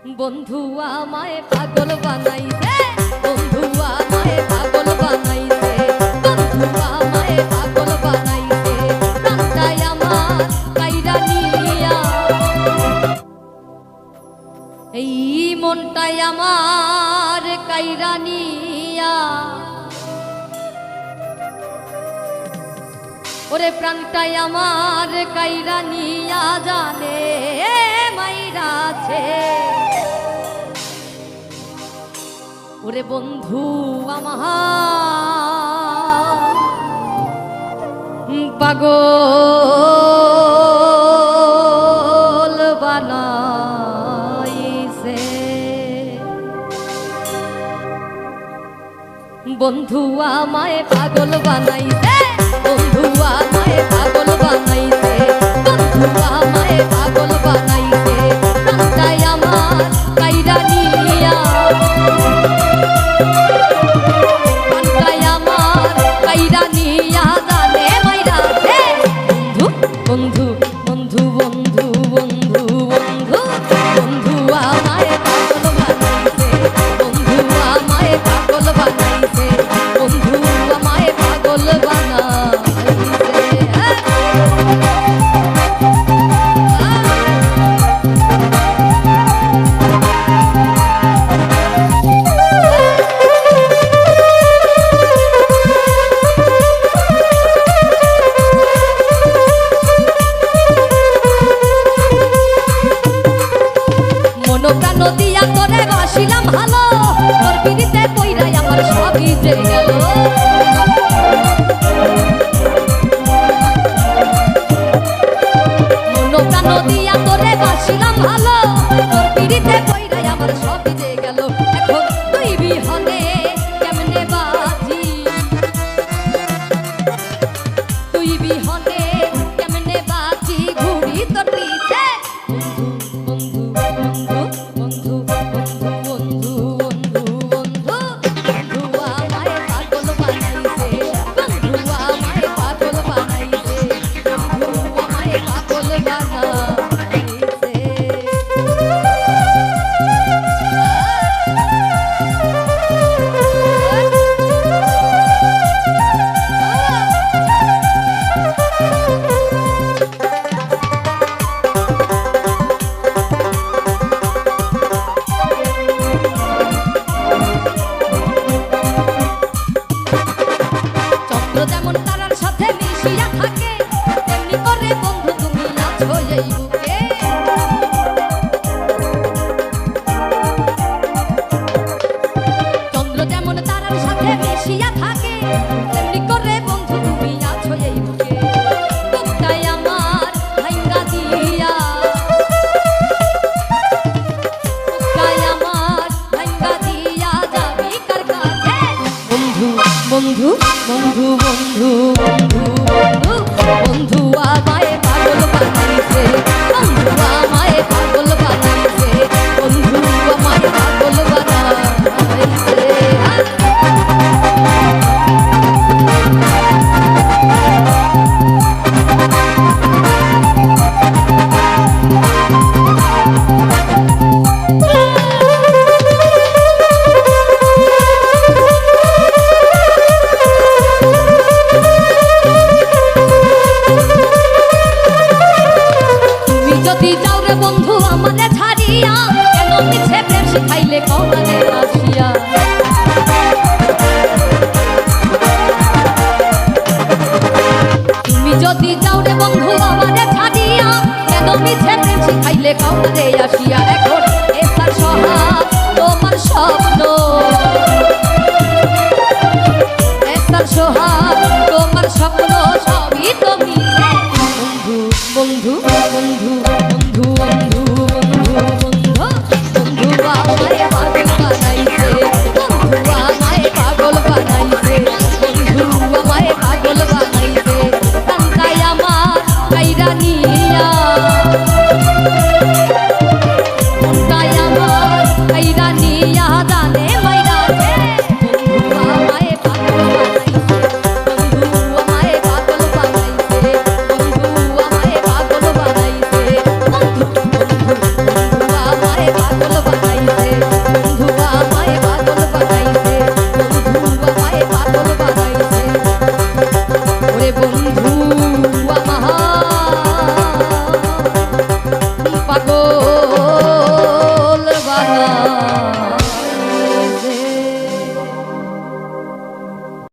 বন্ধু আমায় পাগল বানাইছে, বন্ধু আমায় পাগল বানাইছে, বন্ধু আমায় পাগল বানাইছে, প্রাণটাই আমার কাইরা নিয়া, এই মনটাই আমার কাইরা নিয়া, ওরে প্রাণটাই আমার কাইরা নিয়া জানে মাইরাছে, ওরে বন্ধু আমার পাগল বানাইছে, বন্ধু আমায় পাগল বানাইছে, বন্ধু আমায় পাগল বানাইছে, বন্ধু আমায় পাগল বানাইছে, প্রাণটাই আমার কাইরা নিয়া, প্রাণটাই আমার কাইরা নিয়া জানে মাইরাছে, বন্ধু বন্ধু বন্ধু বন্ধু বন্ধু বন্ধু আমায় পাগল বানাইছে, বন্ধু আমায় পাগল বানাইছে, বন্ধু আমায় পাগল বানাইছে। মনোপ্রাণ দিয়া তোরে বাসিলাম ভালো, তোর পিড়িতে কইরাই আমার সবই যে গেল, মনোপ্রাণ দিয়া তোরে বাসিলাম ভালো, তোর পিড়িতে কইরাই আমার সবই যে গেল, এখন তুই বিহনে কেমনে বাজি, তুই বিহনে কেমনে বাজি ঘুরি তোর পিছে, বন্ধু বন্ধু বন্ধু বন্ধু বন্ধু বন্ধু বন্ধু বন্ধু আমায় পাগল বানাইছে, বন্ধু আমায় পাগল বানাইছে, বন্ধু আমায় পাগল বানাইছে। যেমন তারার সাথে মিশিয়া থাকে, তেমনি করে বন্ধু তুমি আছো এই বুকে, চন্দ্র যেমন তারার সাথে মিশিয়া থাকে, তেমনি করে বন্ধু তুমি আছো এই বুকে, বুকটাই আমার ভাঙ্গা দিয়া, বুকটাই আমার ভাঙ্গা দিয়া যাবি কার কাছে, বন্ধু বন্ধু বন্ধু বন্ধু বন্ধু বন্ধু বন্ধু আমায় পাগল বানাইছে, বন্ধু আমায় পাগল বানাইছে, বন্ধু আমায় পাগল বানাইছে। বন্ধু আমারে ছাড়িয়া কেন মিছে প্রেম শিখাইলে কৌমারে আসিয়া, তুমি যদি যাও রে বন্ধু আমারে ছাড়িয়া কেন মিছে প্রেম শিখাইলে কৌমারে আসিয়া, এখন এসার সহাগ তোমার স্বপ্ন, এসার সোহাগ তোমার স্বপ্ন সবই তো মিছে, বন্ধু বন্ধু বন্ধু বন্ধু বন্ধু বন্ধু বন্ধু আমায় পাগল বানাইছে, বন্ধু আমায় পাগল বানাইছে, বন্ধু আমায় পাগল বানাইছে, প্রাণটাই আমার কাইরা নিয়া, প্রাণটাই আমার কাইরা নিয়া জানে